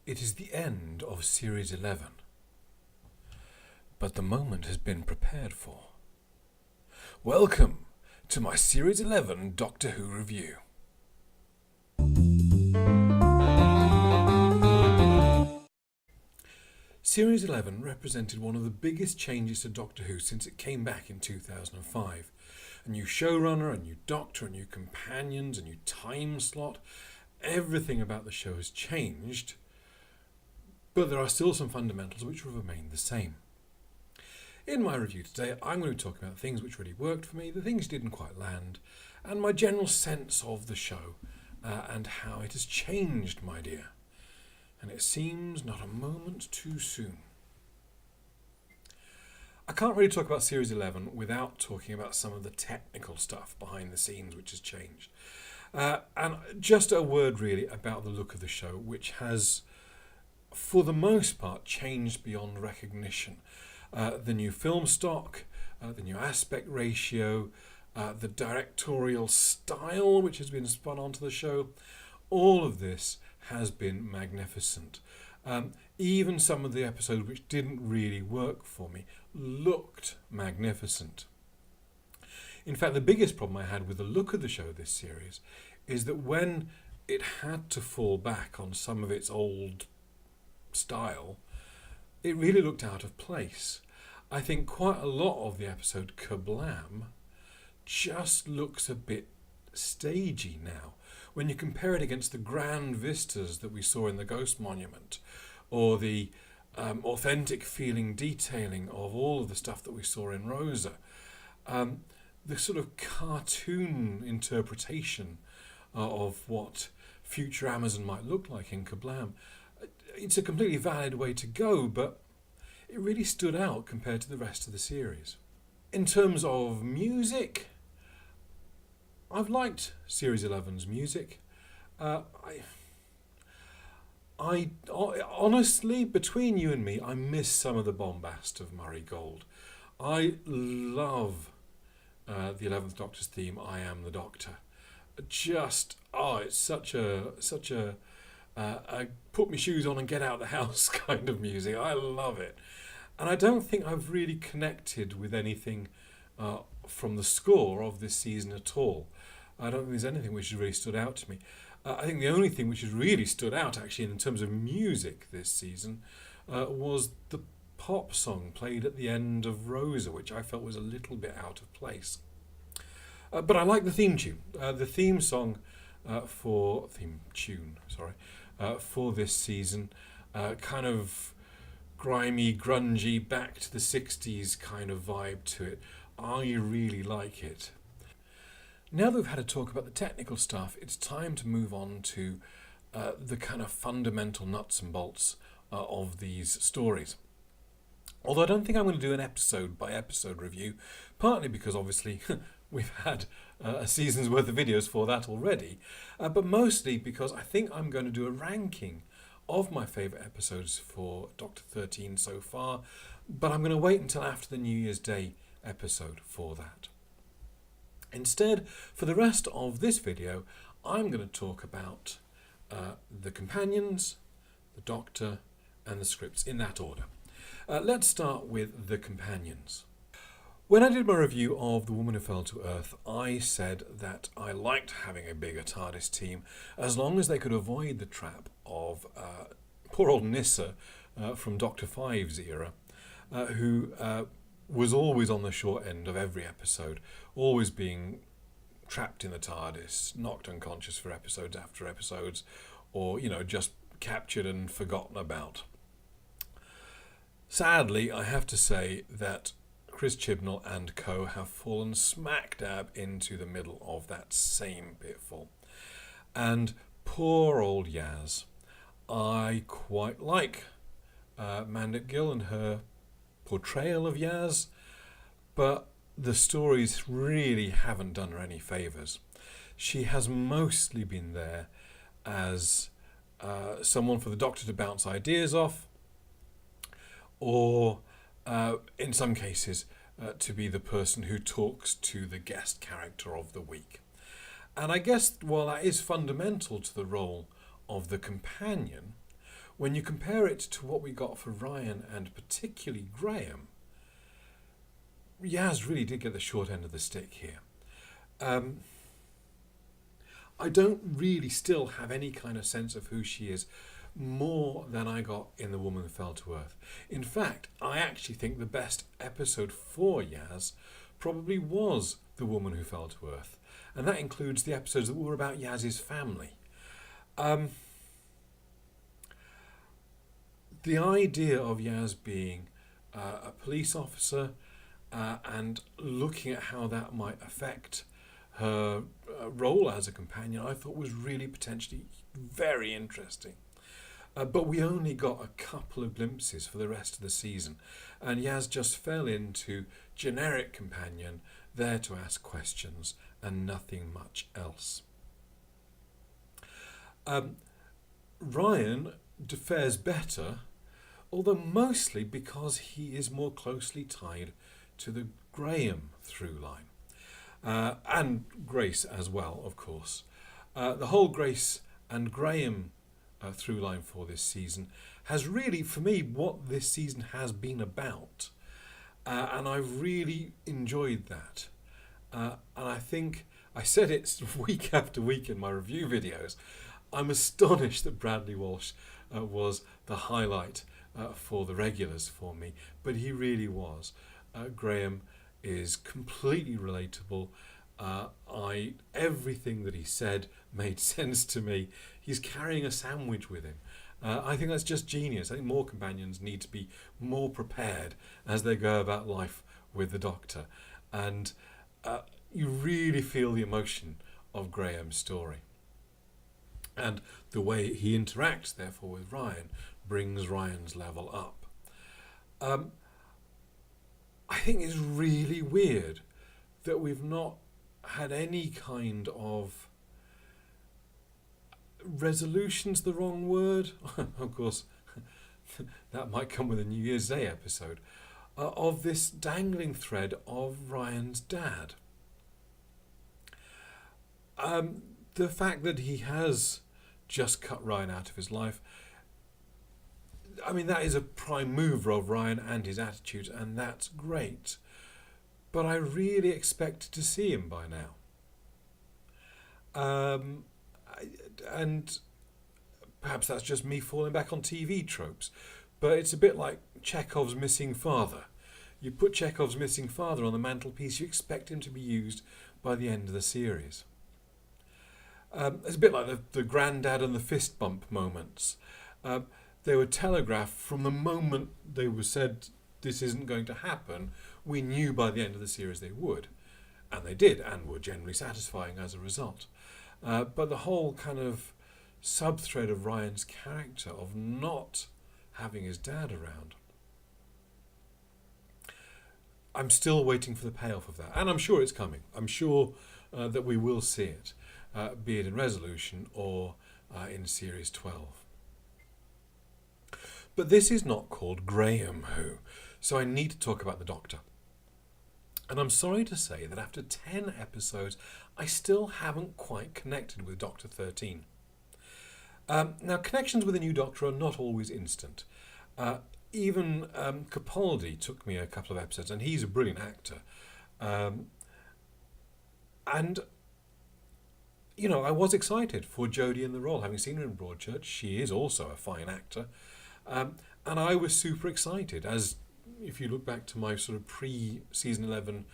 It is the end of Series 11, but the moment has been prepared for. Welcome to my Series 11 Doctor Who review. Series 11 represented one of the biggest changes to Doctor Who since it came back in 2005. A new showrunner, a new Doctor, a new companions, a new time slot. Everything about the show has changed, but there are still some fundamentals which will remain the same. In my review today, I'm going to be talking about things which really worked for me, the things didn't quite land, and my general sense of the show and how it has changed, my dear. And it seems not a moment too soon. I can't really talk about Series 11 without talking about some of the technical stuff behind the scenes which has changed. And just a word really about the look of the show, which has, for the most part, changed beyond recognition. The new film stock, the new aspect ratio, the directorial style which has been spun onto the show, all of this has been magnificent. Even some of the episodes which didn't really work for me looked magnificent. In fact, the biggest problem I had with the look of the show this series is that when it had to fall back on some of its old style, it really looked out of place. I think quite a lot of the episode Kablam just looks a bit stagey now. When you compare it against the grand vistas that we saw in the Ghost Monument, or the authentic feeling detailing of all of the stuff that we saw in Rosa, the sort of cartoon interpretation of what future Amazon might look like in Kablam, it's a completely valid way to go, but it really stood out compared to the rest of the series. In terms of music, I've liked Series 11's music. I honestly, between you and me, I miss some of the bombast of Murray Gold. I love the 11th Doctor's theme, I Am the Doctor. Just, it's such a put me shoes on and get out of the house kind of music. I love it. And I don't think I've really connected with anything from the score of this season at all. I don't think there's anything which has really stood out to me. I think the only thing which has really stood out, actually, in terms of music this season, was the pop song played at the end of Rosa, which I felt was a little bit out of place. But I like the theme tune. The theme song for this season, kind of grimy, grungy, back to the 60s kind of vibe to it. I really like it. Now that we've had a talk about the technical stuff, it's time to move on to the kind of fundamental nuts and bolts of these stories. Although I don't think I'm going to do an episode by episode review, partly because obviously we've had a season's worth of videos for that already, but mostly because I think I'm going to do a ranking of my favourite episodes for Doctor 13 so far, but I'm going to wait until after the New Year's Day episode for that. Instead, for the rest of this video, I'm going to talk about the companions, the Doctor, and the scripts in that order. Let's start with the companions. When I did my review of The Woman Who Fell to Earth, I said that I liked having a bigger TARDIS team as long as they could avoid the trap of poor old Nyssa from Doctor Five's era, who was always on the short end of every episode, always being trapped in the TARDIS, knocked unconscious for episodes after episodes, or, just captured and forgotten about. Sadly, I have to say that Chris Chibnall and co have fallen smack dab into the middle of that same pitfall. And poor old Yaz. I quite like Mandip Gill and her portrayal of Yaz, but the stories really haven't done her any favours. She has mostly been there as someone for the Doctor to bounce ideas off, or in some cases to be the person who talks to the guest character of the week. And I guess while that is fundamental to the role of the companion, when you compare it to what we got for Ryan and particularly Graham, Yaz really did get the short end of the stick here. I don't really still have any kind of sense of who she is more than I got in The Woman Who Fell to Earth. In fact, I actually think the best episode for Yaz probably was The Woman Who Fell to Earth, and that includes the episodes that were about Yaz's family. The idea of Yaz being a police officer and looking at how that might affect her role as a companion, I thought was really potentially very interesting. But we only got a couple of glimpses for the rest of the season, and Yaz just fell into generic companion, there to ask questions and nothing much else. Ryan fares better, although mostly because he is more closely tied to the Graham through line. And Grace as well, of course. The whole Grace and Graham through line for this season has really, for me, what this season has been about. And I've really enjoyed that. And I think, I said it week after week in my review videos, I'm astonished that Bradley Walsh was the highlight for the regulars for me, but he really was. Graham is completely relatable. Everything that he said made sense to me. He's carrying a sandwich with him. I think that's just genius. I think more companions need to be more prepared as they go about life with the Doctor. And you really feel the emotion of Graham's story. And the way he interacts, therefore, with Ryan brings Ryan's level up. I think it's really weird that we've not had any kind of resolution's the wrong word. Of course, that might come with a New Year's Day episode of this dangling thread of Ryan's dad. The fact that he has just cut Ryan out of his life, I mean, that is a prime mover of Ryan and his attitude, and that's great. But I really expected to see him by now. And perhaps that's just me falling back on TV tropes, but it's a bit like Chekhov's missing father. You put Chekhov's missing father on the mantelpiece, you expect him to be used by the end of the series. It's a bit like the granddad and the fist bump moments. They were telegraphed from the moment they were said this isn't going to happen. We knew by the end of the series they would. And they did, and were generally satisfying as a result. But the whole kind of sub-thread of Ryan's character of not having his dad around, I'm still waiting for the payoff of that. And I'm sure it's coming. I'm sure that we will see it, be it in Resolution or in Series 12. But this is not called Graham Who, so I need to talk about the Doctor. And I'm sorry to say that after 10 episodes, I still haven't quite connected with Doctor 13. Now, connections with a new Doctor are not always instant. Even Capaldi took me a couple of episodes, and he's a brilliant actor. And, you know, I was excited for Jodie in the role. Having seen her in Broadchurch, she is also a fine actor. And I was super excited, as if you look back to my sort of pre-season 11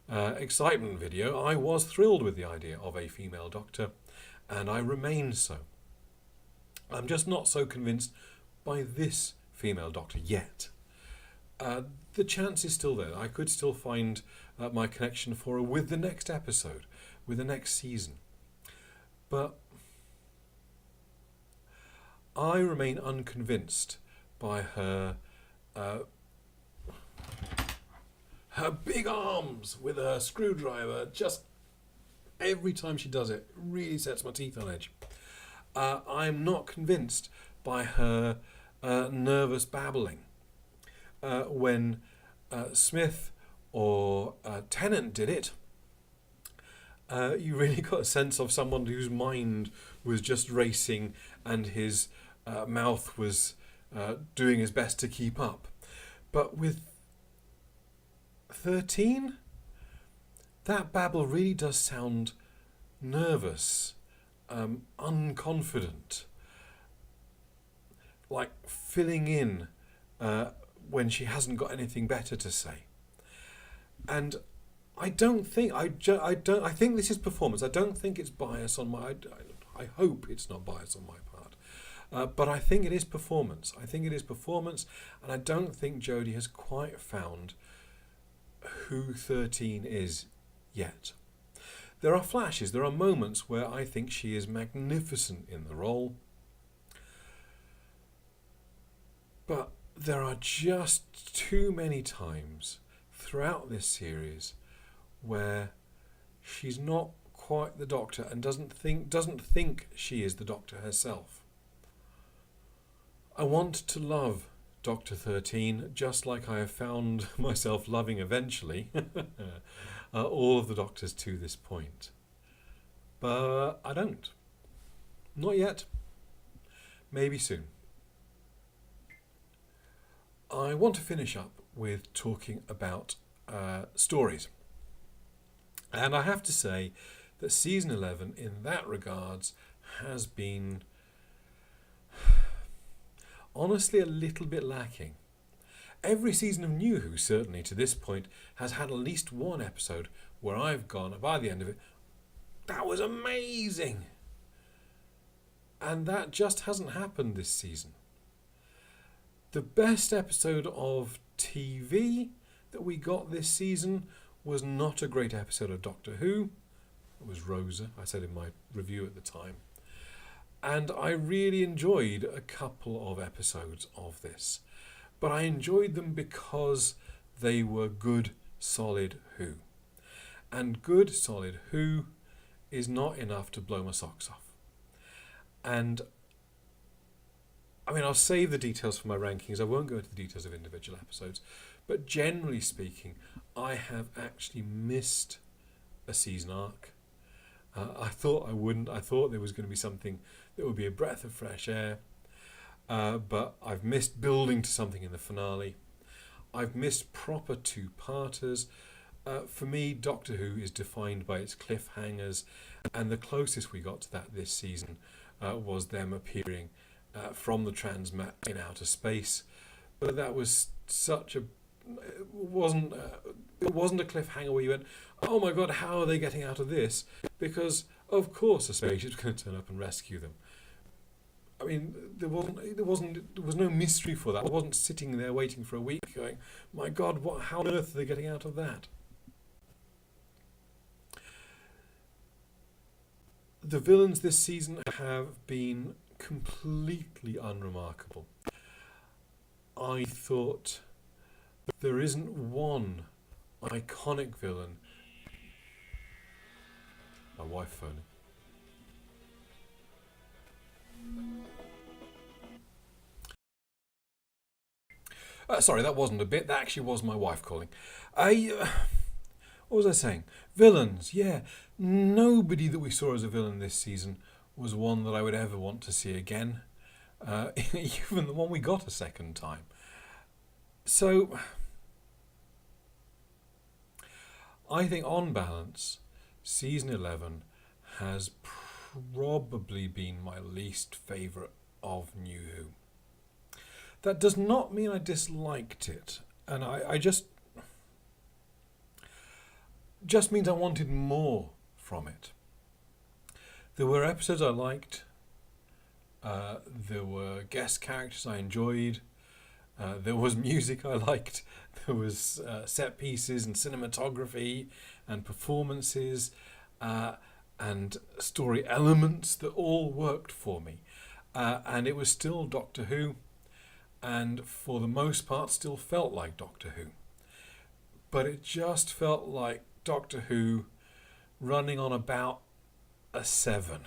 excitement video, I was thrilled with the idea of a female Doctor, and I remain so. I'm just not so convinced by this female Doctor yet. The chance is still there. I could still find my connection for her with the next episode, with the next season. But I remain unconvinced by her big arms with a screwdriver. Just every time she does it, really sets my teeth on edge. I'm not convinced by her nervous babbling. When Smith or Tennant did it, you really got a sense of someone whose mind was just racing and his mouth was doing his best to keep up. But with 13, that babble really does sound nervous, unconfident, like filling in when she hasn't got anything better to say. And I think this is performance. I don't think it's bias on my. I hope it's not bias on my part, but I think it is performance. And I don't think Jodie has quite found who 13 is yet. There are flashes. There are moments where I think she is magnificent in the role, but there are just too many times throughout this series where she's not quite the Doctor and doesn't think she is the Doctor herself. I want to love Doctor 13 just like I have found myself loving eventually all of the Doctors to this point. But I don't. Not yet. Maybe soon. I want to finish up with talking about stories. And I have to say that season 11 in that regards has been honestly a little bit lacking. Every season of New Who, certainly to this point, has had at least one episode where I've gone, by the end of it, that was amazing! And that just hasn't happened this season. The best episode of TV that we got this season was not a great episode of Doctor Who. It was Rosa, I said in my review at the time. And I really enjoyed a couple of episodes of this. But I enjoyed them because they were good, solid Who. And good, solid Who is not enough to blow my socks off. And I mean, I'll save the details for my rankings. I won't go into the details of individual episodes. But generally speaking, I have actually missed a season arc. I thought I wouldn't. I thought there was going to be something that would be a breath of fresh air. But I've missed building to something in the finale. I've missed proper two-parters. For me, Doctor Who is defined by its cliffhangers. And the closest we got to that this season was them appearing from the transmat in outer space. But that was such a... It wasn't a cliffhanger where you went, oh my god, how are they getting out of this? Because of course a spaceship's going to turn up and rescue them. I mean, there was no mystery for that. I wasn't sitting there waiting for a week going, my god, how on earth are they getting out of that? The villains this season have been completely unremarkable. I thought there isn't one iconic villain. My wife phoning. Sorry, that wasn't a bit. That actually was my wife calling. What was I saying? Villains, yeah. Nobody that we saw as a villain this season was one that I would ever want to see again. Even the one we got a second time. So, I think on balance, season 11 has probably been my least favourite of New Who. That does not mean I disliked it, and I just means I wanted more from it. There were episodes I liked, there were guest characters I enjoyed, there was music I liked, there was set pieces and cinematography and performances and story elements that all worked for me. And it was still Doctor Who, and for the most part still felt like Doctor Who. But it just felt like Doctor Who running on about a 7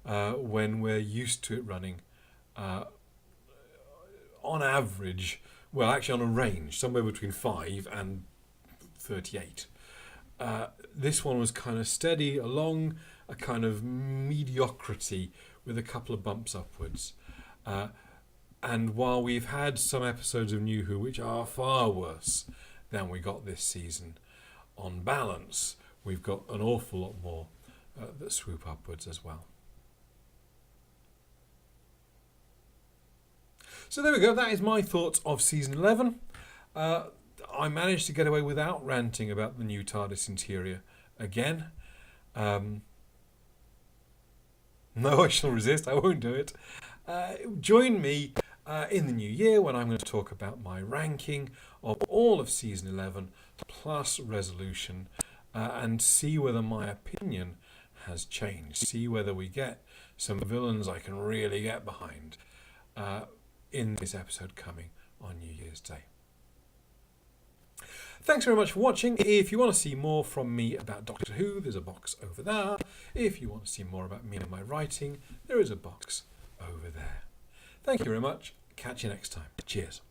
when we're used to it running on average, well actually on a range, somewhere between 5 and 38. This one was kind of steady along a kind of mediocrity with a couple of bumps upwards. And while we've had some episodes of New Who which are far worse than we got this season, on balance, we've got an awful lot more that swoop upwards as well. So there we go. That is my thoughts of season 11. I managed to get away without ranting about the new TARDIS interior again. No, I shall resist. I won't do it. Join me in the new year when I'm going to talk about my ranking of all of season 11 plus Resolution and see whether my opinion has changed. See whether we get some villains I can really get behind in this episode coming on New Year's Day. Thanks very much for watching. If you want to see more from me about Doctor Who, there's a box over there. If you want to see more about me and my writing, there is a box over there. Thank you very much. Catch you next time. Cheers.